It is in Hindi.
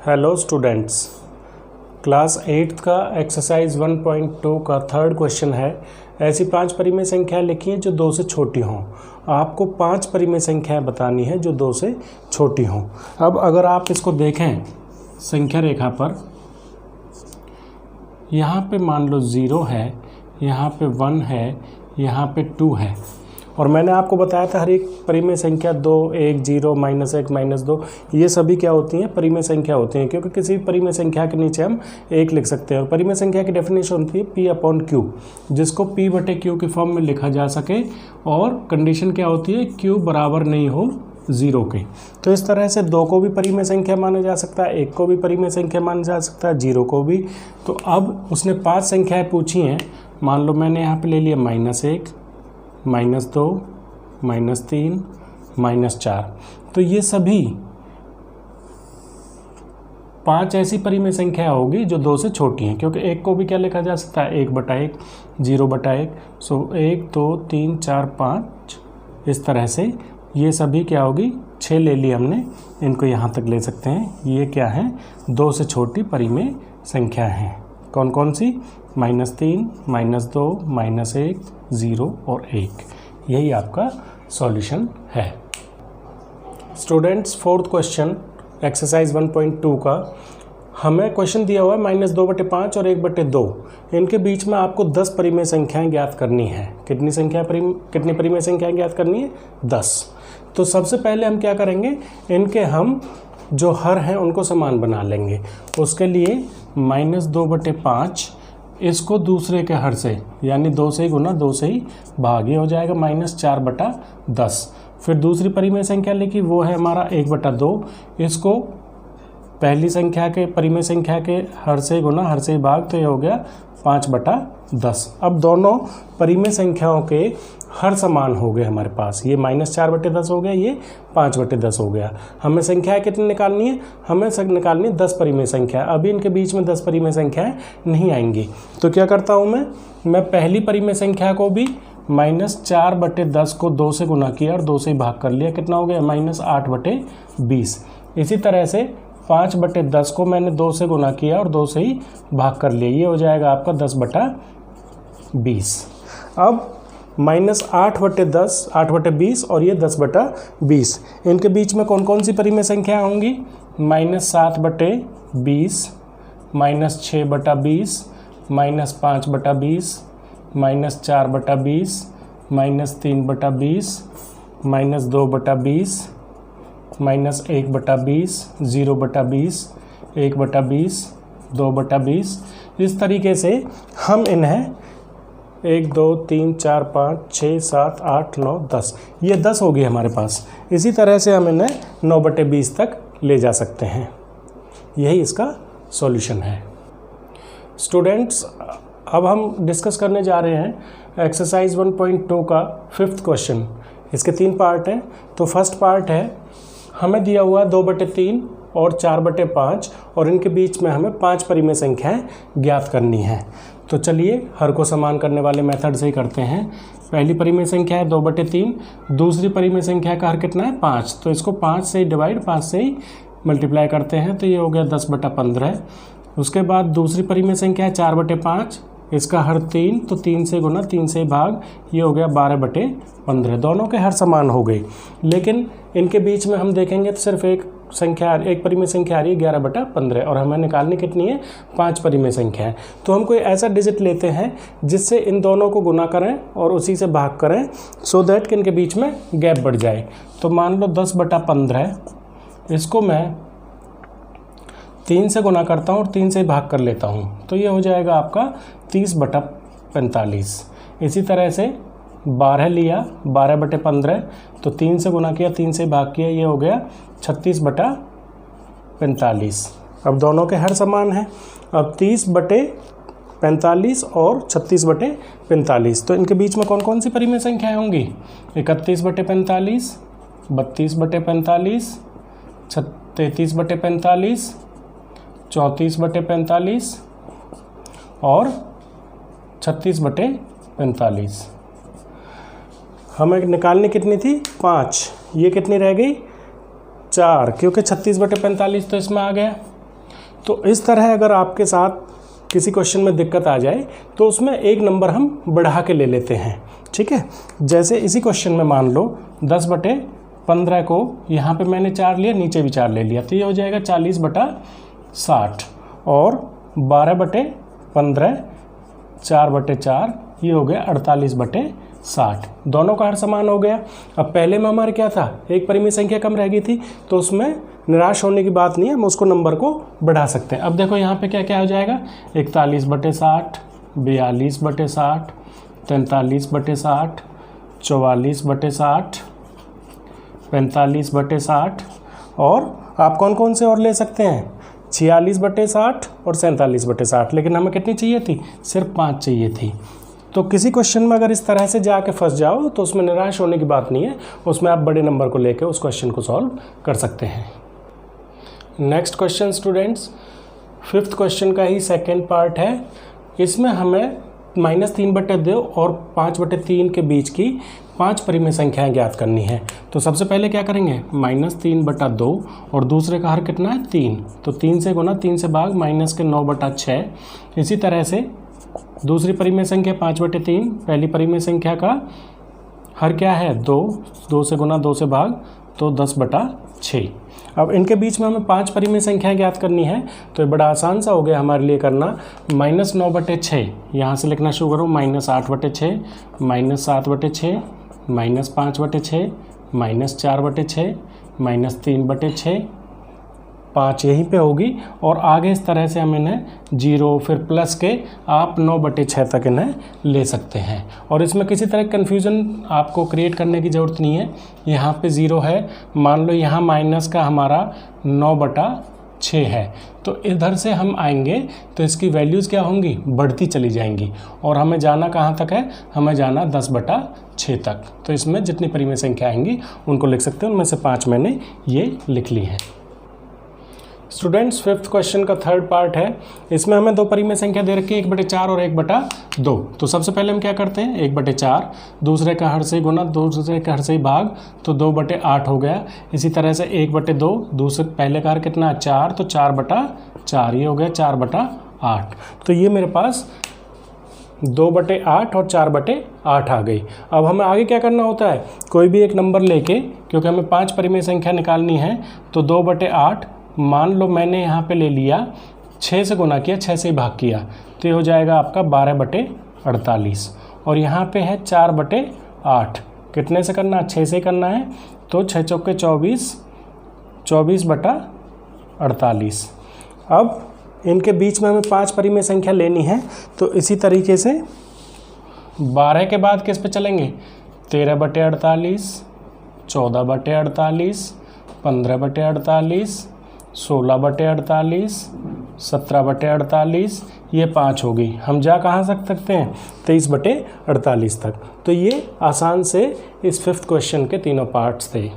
हेलो स्टूडेंट्स, क्लास 8th का एक्सरसाइज 1.2 का थर्ड क्वेश्चन है। ऐसी 5 परिमेय संख्याएं लिखी हैं जो 2 से छोटी हों। आपको 5 परिमेय संख्याएं बतानी है जो 2 से छोटी हों। अब अगर आप इसको देखें संख्या रेखा पर, यहाँ पे मान लो 0 है, यहाँ पे 1 है, यहाँ पे 2 है। और मैंने आपको बताया था हर एक परिमेय संख्या 2, 1, 0, -1, -2 ये सभी क्या होती हैं, परिमेय संख्या होती हैं, क्योंकि किसी भी परिमेय संख्या के नीचे हम 1 लिख सकते हैं। और परिमेय संख्या की डेफिनेशन होती है P/Q, जिसको P/Q की फॉर्म में लिखा जा सके। और कंडीशन क्या होती है, Q बराबर नहीं हो 0 के। तो इस तरह से 2 को भी परिमेय संख्या माना जा सकता है, 1 को भी परिमेय संख्या माना जा सकता है, 0 को भी। तो अब उसने 5 संख्याएँ पूछी हैं। मान लो मैंने यहाँ पर ले लिया -1, -2, -3, -4। तो ये सभी 5 ऐसी परिमेय संख्या होगी जो 2 से छोटी हैं, क्योंकि 1 को भी क्या लिखा जा सकता है, 1/1, 0/1। सो 1, 2, 3, 4, 5 इस तरह से ये सभी क्या होगी, 6 ले ली हमने, इनको यहाँ तक ले सकते हैं। ये क्या है, 2 से छोटी परिमेय संख्या हैं। कौन कौन सी, -3, -2, -1, 0 और 1। यही आपका सॉल्यूशन है। स्टूडेंट्स, फोर्थ क्वेश्चन एक्सरसाइज 1.2 का हमें क्वेश्चन दिया हुआ है -2/5 और 1/2। इनके बीच में आपको 10 परिमेय संख्याएं ज्ञात करनी है। कितनी परिमेय संख्याएं ज्ञात करनी है, 10। तो सबसे पहले हम क्या करेंगे, इनके हम जो हर हैं उनको समान बना लेंगे। उसके लिए -2/5 इसको दूसरे के हर से, यानी 2 से ही गुना 2 से ही भाग, ये हो जाएगा -4/10। फिर दूसरी परिमेय संख्या लिखी, वो है हमारा 1/2। इसको पहली संख्या के परिमेय संख्या के हर से गुना हर से ही भाग, तो ये हो गया 5/10। अब दोनों परिमेय संख्याओं के हर समान हो गए हमारे पास। ये -4/10 हो गया, ये 5/10 हो गया। हमें संख्याएं कितनी निकालनी है, हमें निकालनी है 10 परिमेय संख्या। अभी इनके बीच में 10 परिमेय संख्याएं नहीं आएंगी। तो क्या करता हूँ मैं पहली परिमेय संख्या को भी -4/10 को 2 से गुना किया और 2 से ही भाग कर लिया। कितना हो गया, -8/20। इसी तरह से 5/10 को मैंने 2 से गुना किया और 2 से ही भाग कर लिया। ये हो जाएगा आपका 10/20। अब -8/10, 8/20 और ये 10/20, इनके बीच में कौन कौन सी परिमेय संख्या होंगी, -7/20, -6/20, -5/20, -4/20, -3/20, -2/20, -1/20, 0/20, 1/20, 2/20। इस तरीके से हम इन्हें 1, 2, 3, 4, 5, 6, 7, 8, 9, 10, ये 10 हो गई हमारे पास। इसी तरह से हम इन्हें 9/20 तक ले जा सकते हैं। यही इसका सॉल्यूशन है। स्टूडेंट्स, अब हम डिस्कस करने जा रहे हैं एक्सरसाइज 1.2 का 5th क्वेश्चन। इसके 3 पार्ट हैं। तो फर्स्ट पार्ट है, हमें दिया हुआ 2/3 और 4/5 और इनके बीच में हमें 5 परिमेय संख्याएं ज्ञात करनी है। तो चलिए हर को समान करने वाले मेथड से ही करते हैं। पहली परिमेय संख्या है 2/3, दूसरी परिमेय संख्या का हर कितना है, 5। तो इसको 5 से ही डिवाइड, 5 से ही मल्टीप्लाई करते हैं, तो ये हो गया 10/15। उसके बाद दूसरी परिमेय संख्या है 4/5, इसका हर 3, तो 3 से गुना 3 से भाग, ये हो गया 12/15। दोनों के हर समान हो गए, लेकिन इनके बीच में हम देखेंगे तो सिर्फ एक परिमेय संख्या आ रही है 11/15, और हमें निकालनी कितनी है, 5 परिमेय संख्या है। तो हम कोई ऐसा डिजिट लेते हैं जिससे इन दोनों को गुना करें और उसी से भाग करें, सो दैट कि इनके बीच में गैप बढ़ जाए। तो मान लो 10/15, इसको मैं 3 से गुना करता हूँ और 3 से भाग कर लेता हूँ, तो ये हो जाएगा आपका 30/45। इसी तरह से 12 लिया, 12/15, तो 3 से गुना किया, 3 से भाग किया, ये हो गया 36/45। अब दोनों के हर समान हैं। अब 30/45 और 36/45, तो इनके बीच में कौन कौन सी परिमेय संख्याएं होंगी, 31/45, 32/45, 33/45, 34/45 और 36/45। हमें निकालनी कितनी थी, 5। ये कितनी रह गई, 4, क्योंकि 36/45 तो इसमें आ गया। तो इस तरह अगर आपके साथ किसी क्वेश्चन में दिक्कत आ जाए तो उसमें एक नंबर हम बढ़ा के ले लेते हैं, ठीक है। जैसे इसी क्वेश्चन में मान लो 10/15 को यहाँ पे मैंने 4 लिया, नीचे भी 4 ले लिया, तो ये हो जाएगा 40/60 और 12/15 4/4 ये हो गया 48/60। दोनों का हर समान हो गया। अब पहले में हमारे क्या था, एक परिमेय संख्या कम रह गई थी, तो उसमें निराश होने की बात नहीं है, हम उसको नंबर को बढ़ा सकते हैं। अब देखो यहाँ पे क्या क्या हो जाएगा, 41/60, 42/60, 43/60, 44/60, 45/60 और आप कौन कौन से और ले सकते हैं, 46/60 और 47/60। लेकिन हमें कितनी चाहिए थी, सिर्फ 5 चाहिए थी। तो किसी क्वेश्चन में अगर इस तरह से जाके फंस जाओ तो उसमें निराश होने की बात नहीं है, उसमें आप बड़े नंबर को लेकर उस क्वेश्चन को सॉल्व कर सकते हैं। Next question students, 5th question का ही सेकेंड पार्ट है। इसमें हमें -3/2 और 5/3 के बीच की 5 परिमेय संख्याएं ज्ञात करनी है। तो सबसे पहले क्या करेंगे, -3/2 और दूसरे का हर कितना है 3, तो 3 से गुना, 3 से भाग, -9/6। इसी तरह से दूसरी परिमेय संख्या 5/3, पहली परिमेय संख्या का हर क्या है 2, 2 से गुना, 2 से भाग, तो 10/6। अब इनके बीच में हमें 5 परिमेय संख्याएं ज्ञात करनी है, तो ये बड़ा आसान सा हो गया हमारे लिए करना। -9/6 यहाँ से लिखना शुरू करो, -8/6, -7/6, -5/6, -4/6, -3/6, 5 यहीं पे होगी और आगे इस तरह से हम इन्हें 0 फिर प्लस के आप 9/6 तक इन्हें ले सकते हैं। और इसमें किसी तरह कन्फ्यूज़न आपको क्रिएट करने की ज़रूरत नहीं है। यहाँ पे 0 है, मान लो यहाँ माइनस का हमारा 9/6 है, तो इधर से हम आएंगे तो इसकी वैल्यूज़ क्या होंगी, बढ़ती चली जाएंगी और हमें जाना कहाँ तक है, हमें जाना 10/6 तक। तो इसमें जितनी परिमेय संख्या आएंगी उनको लिख सकते हैं, उनमें से 5 मैंने ये लिख ली हैं। स्टूडेंट्स 5th क्वेश्चन का थर्ड पार्ट है। इसमें हमें 2 परिमेय संख्या दे रखी है, 1/4 और 1/2। तो सबसे पहले हम क्या करते हैं, 1/4, दूसरे का हर से गुना, दूसरे का हर से भाग, तो 2/8 हो गया। इसी तरह से 1/2, दूसरे पहले का हर कितना 4, तो 4/4 ये हो गया 4/8। तो ये मेरे पास 2/8 और 4/8 आ गई। अब हमें आगे क्या करना होता है, कोई भी एक नंबर लेके, क्योंकि हमें 5 परिमेय संख्या निकालनी है, तो 2/8 मान लो मैंने यहाँ पे ले लिया, 6 से गुना किया, 6 से भाग किया, तो ये हो जाएगा आपका 12/48। और यहाँ पे है 4/8, कितने से करना है, 6 से करना है, तो 6 चौके 24, 24/48। अब इनके बीच में हमें 5 परिमेय संख्या लेनी है, तो इसी तरीके से 12 के बाद किस पे चलेंगे, 13/48, 14/48, 15/48, 16/48, 17/48, ये 5 होगी। हम जा कहाँ सकते हैं, 23/48 तक। तो ये आसान से इस 5th क्वेश्चन के तीनों पार्ट्स थे।